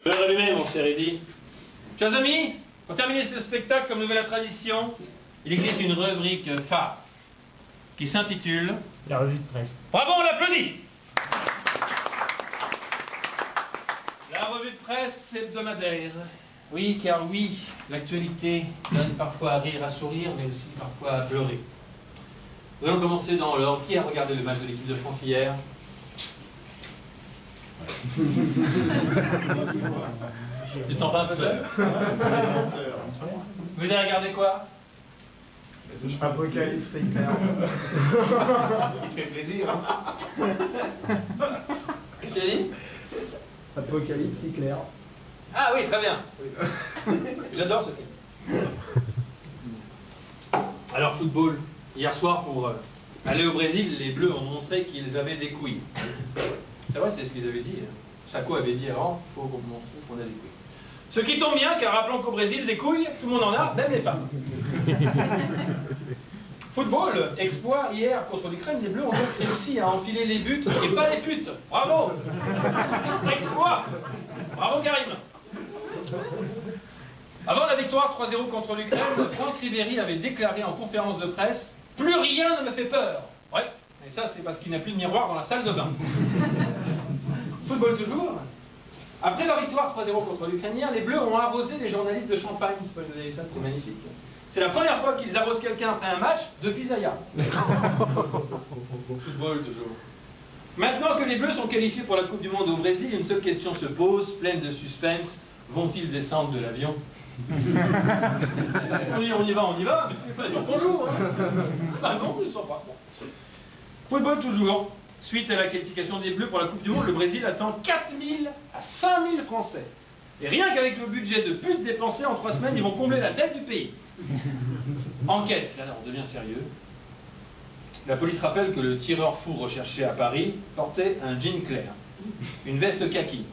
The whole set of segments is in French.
Je vais rallumer, mon cher Eddy. Chers amis, pour terminer ce spectacle comme nouvelle tradition, il existe une rubrique phare qui s'intitule La revue de presse. Bravo, on l'applaudit. La revue de presse hebdomadaire. Oui, car oui, l'actualité donne parfois à rire, à sourire, mais aussi parfois à pleurer. Nous allons commencer dans l'ordre. Qui a regardé le match de l'équipe de France hier? Tu te sens pas un peu seul? Vous avez regardé quoi? Apocalypse, c'est clair. Il fait plaisir. Qu'est-ce que tu as dit? Apocalypse, c'est clair. Ah oui, très bien. J'adore ce film. Alors, football. Hier soir, pour aller au Brésil, les Bleus ont montré qu'ils avaient des couilles. C'est vrai, c'est ce qu'ils avaient dit. Chaco avait dit avant, il faut qu'on montre qu'on a des couilles. Ce qui tombe bien, car rappelons qu'au Brésil, des couilles, tout le monde en a, même les femmes. Football, exploit hier contre l'Ukraine, les Bleus ont donc réussi à enfiler les buts et pas les putes. Bravo. Exploit. Bravo Karim. Avant la victoire 3-0 contre l'Ukraine, Franck Ribéry avait déclaré en conférence de presse « Plus rien ne me fait peur ». Ouais, et ça c'est parce qu'il n'a plus de miroir dans la salle de bain. Football toujours. Après leur victoire 3-0 contre l'Ukrainien, les Bleus ont arrosé les journalistes de champagne. Je sais pas si vous avez vu ça, c'est magnifique. C'est la première fois qu'ils arrosent quelqu'un après un match depuis Zaya. Football toujours. Maintenant que les Bleus sont qualifiés pour la Coupe du Monde au Brésil, une seule question se pose, pleine de suspense. Vont-ils descendre de l'avion? On y va, mais c'est pas sûr qu'on joue. Hein. Ah non, ils ne sont pas. Football toujours. Suite à la qualification des Bleus pour la Coupe du Monde, le Brésil attend 4000 à 5000 Français. Et rien qu'avec le budget de pute dépensé en 3 semaines, ils vont combler la dette du pays. Enquête, là on devient sérieux. La police rappelle que le tireur fou recherché à Paris portait un jean clair, une veste kaki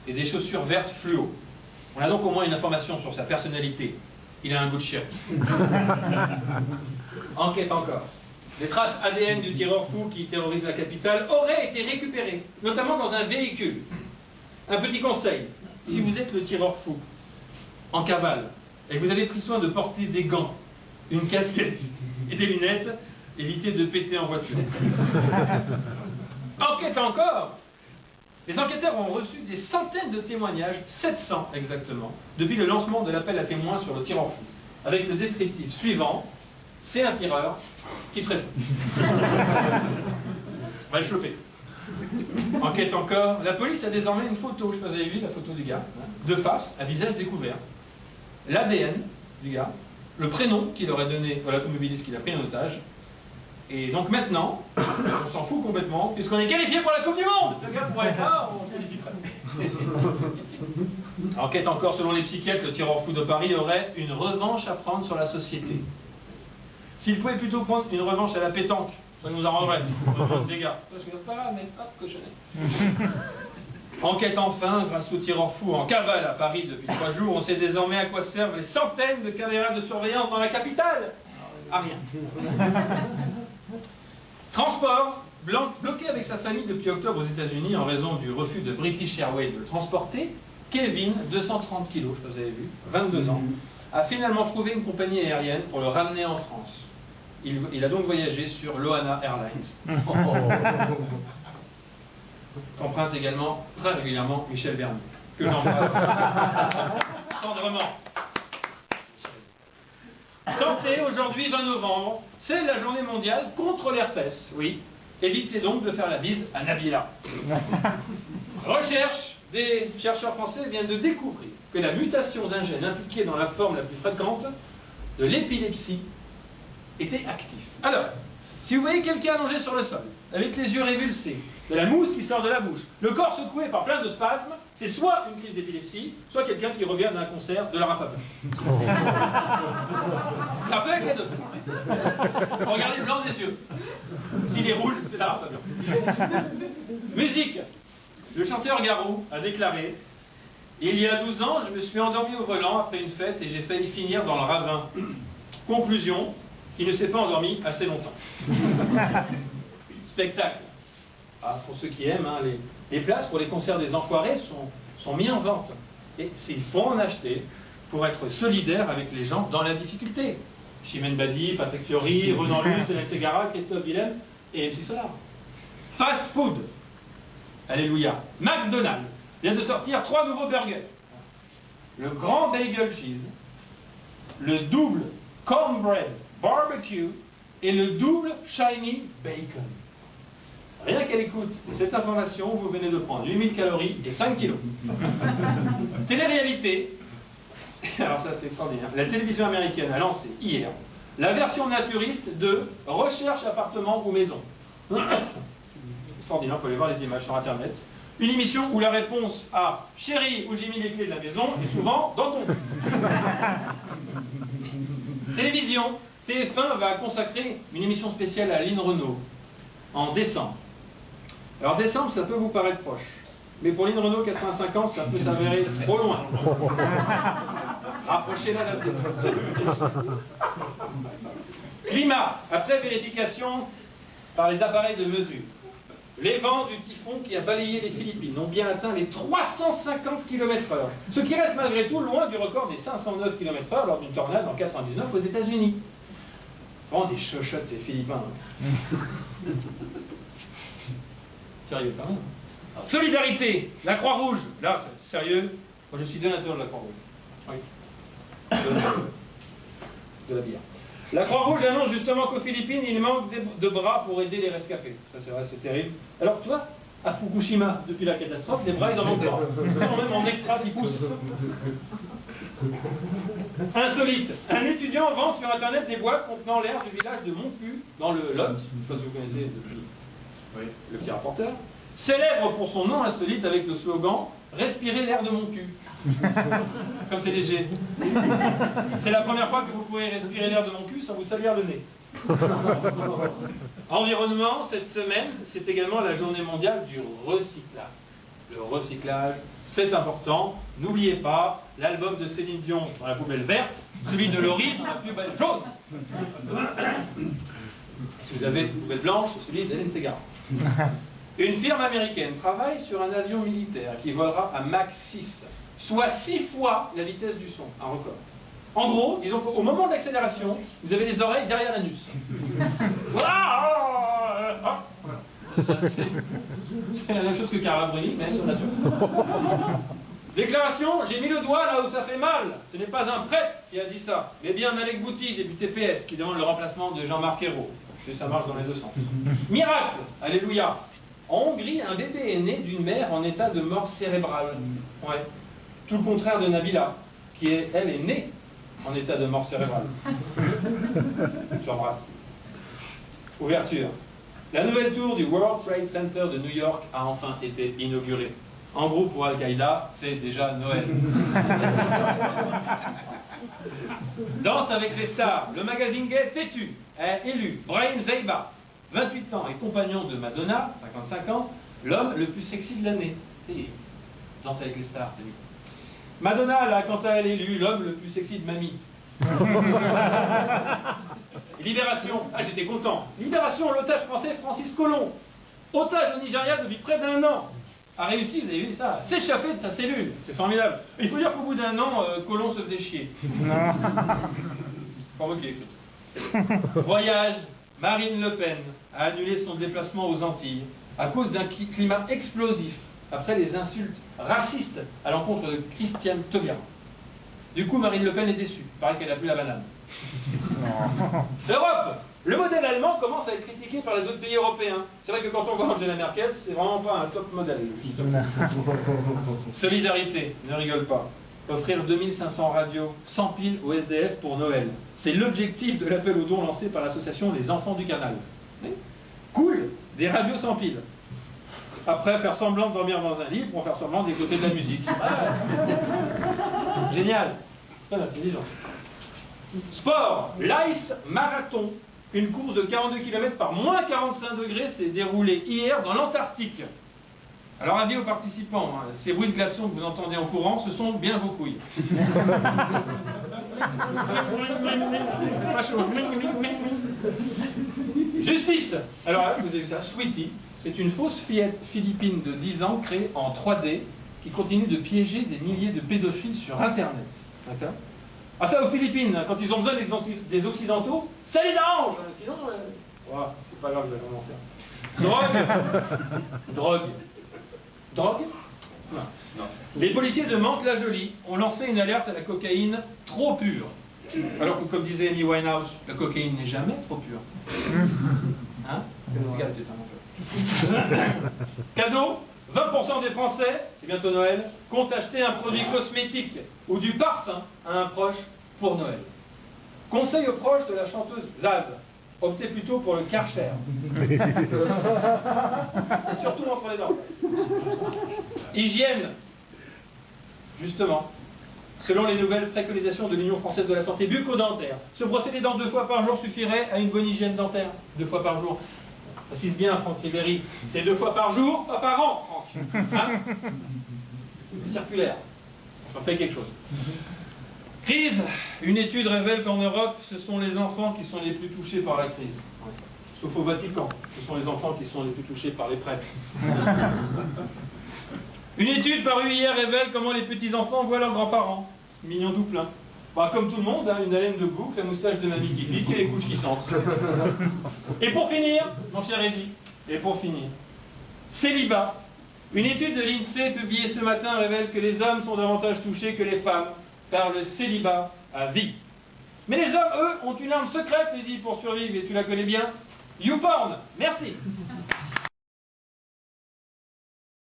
et des chaussures vertes fluo. On a donc au moins une information sur sa personnalité. Il a un goût de chien. Enquête encore. Les traces ADN du tireur fou qui terrorise la capitale auraient été récupérées, notamment dans un véhicule. Un petit conseil, si vous êtes le tireur fou, en cavale, et que vous avez pris soin de porter des gants, une casquette et des lunettes, évitez de péter en voiture. Enquête encore. Les enquêteurs ont reçu des centaines de témoignages, 700 exactement, depuis le lancement de l'appel à témoins sur le tireur fou, avec le descriptif suivant. C'est un tireur qui serait fou. On va le choper. Enquête encore. La police a désormais une photo, je ne sais pas si vous avez vu la photo du gars, de face, à visage découvert. L'ADN du gars, le prénom qu'il aurait donné à l'automobiliste qu'il a pris en otage. Et donc maintenant, on s'en fout complètement, puisqu'on est qualifié pour la Coupe du Monde. Le gars pourrait être là, on se féliciterait. Enquête encore, selon les psychiatres, le tireur fou de Paris aurait une revanche à prendre sur la société. S'il pouvait plutôt prendre une revanche à la pétanque, ça nous arrangerait. Des gars. Parce que c'est pas grave, mais hop, cochonnet. Enquête enfin, grâce au tireur fou en cavale à Paris depuis 3 jours, on sait désormais à quoi servent les centaines de caméras de surveillance dans la capitale. À rien. Transport, bloqué avec sa famille depuis octobre aux États-Unis en raison du refus de British Airways de le transporter, Kevin, 230 kg, je sais pas si vous avez vu, 22 ans, a finalement trouvé une compagnie aérienne pour le ramener en France. Il a donc voyagé sur Loana Airlines. Qu'emprunte également très régulièrement Michel Bernier, que j'embrasse tendrement. Santé, aujourd'hui 20 novembre, c'est la journée mondiale contre l'herpès, oui. Évitez donc de faire la bise à Nabila. Recherche, des chercheurs français viennent de découvrir que la mutation d'un gène impliqué dans la forme la plus fréquente de l'épilepsie était actif. Alors, si vous voyez quelqu'un allongé sur le sol, avec les yeux révulsés, de la mousse qui sort de la bouche, le corps secoué par plein de spasmes, c'est soit une crise d'épilepsie, soit quelqu'un qui revient d'un concert de Lara Fabian. Ça peut être les deux. Regardez le blanc des yeux. S'il est rouge, c'est Lara Fabian. Musique. Le chanteur Garou a déclaré « Il y a 12 ans, je me suis endormi au volant après une fête et j'ai failli finir dans le ravin. » Conclusion, il ne s'est pas endormi assez longtemps. Spectacle. Ah, pour ceux qui aiment, hein, les places pour les concerts des Enfoirés sont mis en vente. Et il faut en acheter pour être solidaire avec les gens dans la difficulté. Chimène Badi, Patrick Fiori, Renan Luce, Hélène Ségara, Christophe Willem et MC Solar. Fast food. Alléluia. McDonald's vient de sortir 3 nouveaux burgers. Le grand bagel cheese, le double cornbread barbecue et le double shiny bacon. Rien qu'à l'écoute de cette information, vous venez de prendre 8000 calories et 5 kilos. Télé-réalité. Alors ça c'est extraordinaire. La télévision américaine a lancé hier la version naturiste de Recherche appartement ou maison. Extraordinaire, vous pouvez voir les images sur internet. Une émission où la réponse à chérie, où j'ai mis les clés de la maison est souvent dans ton. Télévision, TF1 va consacrer une émission spéciale à Aline Renaud en décembre. Alors décembre, ça peut vous paraître proche, mais pour Aline Renaud, 85 ans, ça peut s'avérer trop loin. Rapprochez-la la tête. Climat, après vérification par les appareils de mesure. Les vents du typhon qui a balayé les Philippines ont bien atteint les 350 km/h, ce qui reste malgré tout loin du record des 509 km/h lors d'une tornade en 1999 aux États-Unis. Vraiment des chochottes ces Philippins. Sérieux quand même. Alors, solidarité, la Croix-Rouge. Là, sérieux, moi je suis donateur de la Croix-Rouge. Oui. De la bière. La Croix-Rouge annonce justement qu'aux Philippines, il manque de bras pour aider les rescapés. Ça c'est vrai, c'est terrible. Alors toi, à Fukushima, depuis la catastrophe, les bras ils en manquent pas. Ils sont même en extra qui poussent. Insolite. Un étudiant vend sur internet des boîtes contenant l'air du village de Montcu, dans le Lot, je ne sais pas si vous connaissez depuis le petit rapporteur, célèbre pour son nom insolite avec le slogan « Respirez l'air de mon cul ». Comme c'est léger. C'est la première fois que vous pouvez respirer l'air de mon cul sans vous salir le nez. Environnement, cette semaine, c'est également la journée mondiale du recyclage. Le recyclage, c'est important. N'oubliez pas l'album de Céline Dion dans la poubelle verte, celui de Laurie dans la poubelle jaune. Si vous avez une poubelle blanche, c'est celui d'Hélène Ségara. Une firme américaine travaille sur un avion militaire qui volera à Mach 6, soit 6 fois la vitesse du son, un record. En gros, disons qu'au moment de l'accélération, vous avez les oreilles derrière l'anus. C'est la même chose que Carla Bruni, mais sur nature. Déclaration, j'ai mis le doigt là où ça fait mal. Ce n'est pas un prêtre qui a dit ça, mais bien Malek Bouti, député PS, qui demande le remplacement de Jean-Marc Ayrault. Et ça marche dans les deux sens. Miracle, alléluia. En Hongrie, un bébé est né d'une mère en état de mort cérébrale. Ouais. Tout le contraire de Nabila, qui elle est née en état de mort cérébrale. J'embrasse. Ouverture. La nouvelle tour du World Trade Center de New York a enfin été inaugurée. En gros, pour Al-Qaïda, c'est déjà Noël. Danse avec les stars. Le magazine Gay Têtu a élu Brahim Zeiba, 28 ans et compagnon de Madonna, 55 ans, l'homme le plus sexy de l'année. Danse avec les stars, c'est lui. Madonna l'a quant à elle élu l'homme le plus sexy de mamie. Libération, ah j'étais content. Libération, l'otage français Francis Colomb, otage au Nigeria depuis près d'1 an, a réussi, vous avez vu ça, à s'échapper de sa cellule. C'est formidable. Il faut dire qu'au bout d'1 an, Colomb se faisait chier. Provoqué, écoute. Voyage, Marine Le Pen a annulé son déplacement aux Antilles à cause d'un climat explosif après les insultes racistes à l'encontre de Christiane Taubira. Du coup, Marine Le Pen est déçue. Il paraît qu'elle a plus la banane. L'Europe, le modèle allemand commence à être critiqué par les autres pays européens. C'est vrai que quand on voit Angela Merkel, c'est vraiment pas un top modèle. Solidarité, ne rigole pas. Offrir 2500 radios sans pile au SDF pour Noël. C'est l'objectif de l'appel aux dons lancé par l'association Les Enfants du Canal. Cool, des radios sans pile. Après, faire semblant de dormir dans un lit pour faire semblant d'écouter de la musique. Ah. Génial. Très intelligent. Sport, l'Ice Marathon. Une course de 42 km par moins 45 degrés s'est déroulée hier dans l'Antarctique. Alors avis aux participants, hein, ces bruits de glaçons que vous entendez en courant, ce sont bien vos couilles. C'est pas chaud. Justice. Alors là, vous avez vu ça, Sweetie. C'est une fausse fillette philippine de 10 ans créée en 3D qui continue de piéger des milliers de pédophiles sur Internet. D'accord. Ah ça, aux Philippines, quand ils ont besoin des Occidentaux, ça les arrange. Sinon, c'est pas grave, je vais vraiment faire. Drogue. Non. Les policiers de Mantes-la-Jolie ont lancé une alerte à la cocaïne trop pure. Alors que, comme disait Amy Winehouse, la cocaïne n'est jamais trop pure. Hein? Regarde, c'est un peu. Cadeau, 20% des Français, c'est bientôt Noël, comptent acheter un produit cosmétique ou du parfum à un proche pour Noël. Conseil aux proches de la chanteuse Zaz, optez plutôt pour le Karcher. Et surtout entre les dents. Hygiène, justement. Selon les nouvelles préconisations de l'Union française de la santé bucco-dentaire, se brosser les dents 2 fois par jour suffirait à une bonne hygiène dentaire. 2 fois par jour. Précise bien, Franck Ribéry, c'est 2 fois par jour, pas par an, Franck. Hein? Circulaire. On fait quelque chose. Crise. Une étude révèle qu'en Europe, ce sont les enfants qui sont les plus touchés par la crise. Sauf au Vatican, ce sont les enfants qui sont les plus touchés par les prêtres. Une étude parue hier révèle comment les petits-enfants voient leurs grands-parents. Mignon tout plein. Comme tout le monde, hein, une haleine de boucle, la moustache de mamie qui pique et les couches qui sentent. Et pour finir, mon cher Eddy, célibat. Une étude de l'INSEE publiée ce matin révèle que les hommes sont davantage touchés que les femmes par le célibat à vie. Mais les hommes, eux, ont une arme secrète, Eddy, pour survivre, et tu la connais bien. YouPorn. Merci.